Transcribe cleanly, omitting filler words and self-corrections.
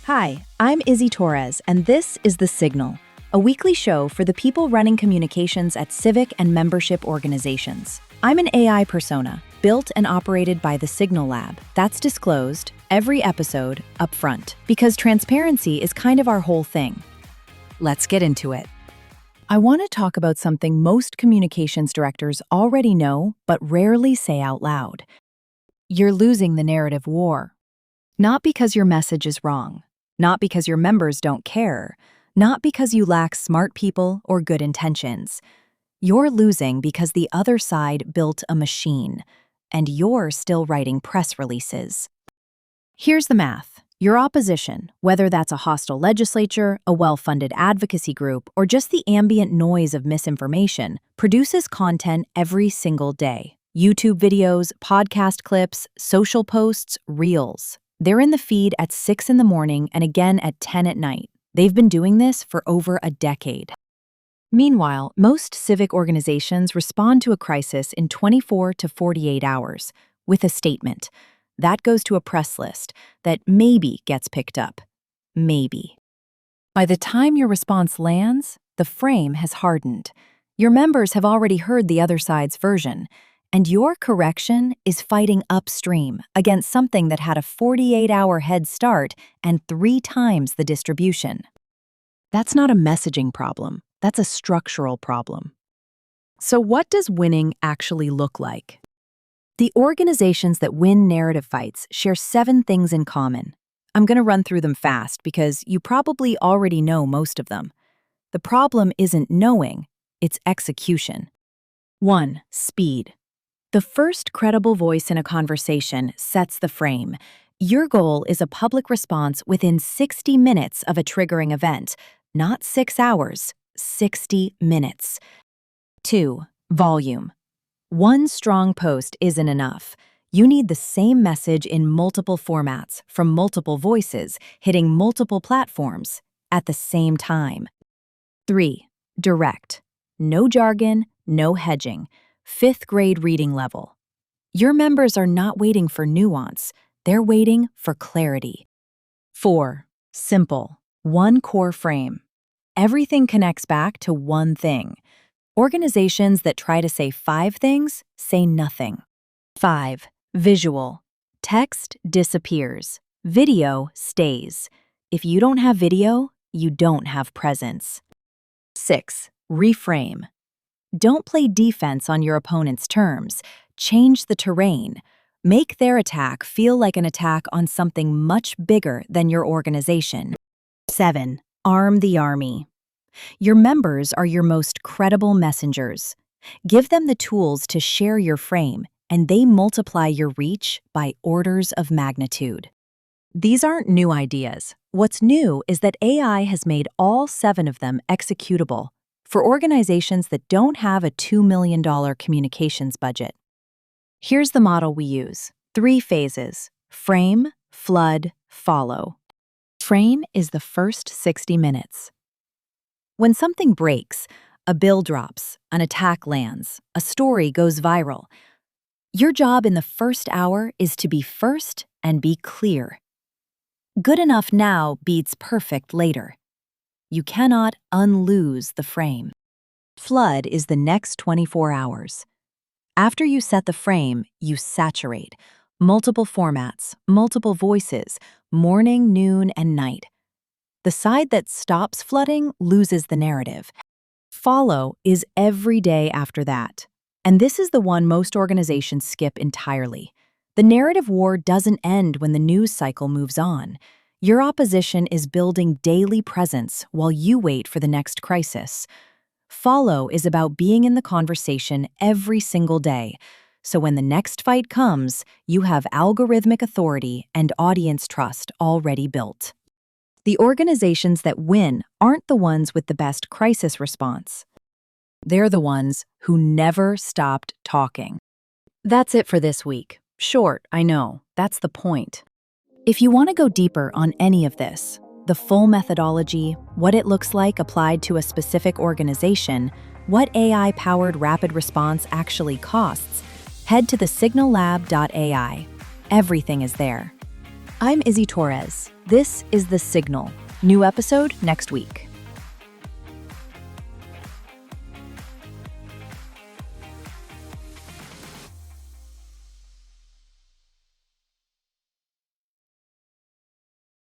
Hi, I'm Izzy Torres, and this is The Signal, a weekly show for the people running communications at civic and membership organizations. I'm an AI persona, built and operated by the Signal Lab. That's disclosed, every episode, up front, because transparency is kind of our whole thing. Let's get into it. I want to talk about something most communications directors already know, but rarely say out loud. You're losing the narrative war. Not because your message is wrong. Not because your members don't care, not because you lack smart people or good intentions. You're losing because the other side built a machine, and you're still writing press releases. Here's the math. Your opposition, whether that's a hostile legislature, a well-funded advocacy group, or just the ambient noise of misinformation, produces content every single day. YouTube videos, podcast clips, social posts, reels. They're in the feed at 6 in the morning and again at 10 at night. They've been doing this for over a decade. Meanwhile, most civic organizations respond to a crisis in 24 to 48 hours with a statement. That goes to a press list that maybe gets picked up. Maybe. By the time your response lands, the frame has hardened. Your members have already heard the other side's version. And your correction is fighting upstream against something that had a 48-hour head start and 3 times the distribution. That's not a messaging problem. That's a structural problem. So what does winning actually look like? The organizations that win narrative fights share 7 things in common. I'm going to run through them fast because you probably already know most of them. The problem isn't knowing, it's execution. 1. Speed. The first credible voice in a conversation sets the frame. Your goal is a public response within 60 minutes of a triggering event, not 6 hours, 60 minutes. 2. Volume. One strong post isn't enough. You need the same message in multiple formats, from multiple voices, hitting multiple platforms at the same time. 3. Direct. No jargon, no hedging. 5th grade reading level. Your members are not waiting for nuance, they're waiting for clarity. 4. Simple. One core frame. Everything connects back to one thing. Organizations that try to say 5 things say nothing. 5. Visual. Text disappears. Video stays. If you don't have video, you don't have presence. 6. Reframe. Don't play defense on your opponent's terms. Change the terrain. Make their attack feel like an attack on something much bigger than your organization. 7. Arm the army. Your members are your most credible messengers. Give them the tools to share your frame, and they multiply your reach by orders of magnitude. These aren't new ideas. What's new is that AI has made all 7 of them executable for organizations that don't have a $2 million communications budget. Here's the model we use. 3 phases: frame, flood, follow. Frame is the first 60 minutes. When something breaks, a bill drops, an attack lands, a story goes viral. Your job in the first hour is to be first and be clear. Good enough now beats perfect later. You cannot unlose the frame. Flood is the next 24 hours. After you set the frame, you saturate. Multiple formats, multiple voices, morning, noon, and night. The side that stops flooding loses the narrative. Follow is every day after that. And this is the one most organizations skip entirely. The narrative war doesn't end when the news cycle moves on. Your opposition is building daily presence while you wait for the next crisis. Follow is about being in the conversation every single day, so when the next fight comes, you have algorithmic authority and audience trust already built. The organizations that win aren't the ones with the best crisis response. They're the ones who never stopped talking. That's it for this week. Short, I know. That's the point. If you want to go deeper on any of this, the full methodology, what it looks like applied to a specific organization, what AI-powered rapid response actually costs, head to thesignallab.ai. Everything is there. I'm Izzy Torres. This is The Signal. New episode next week.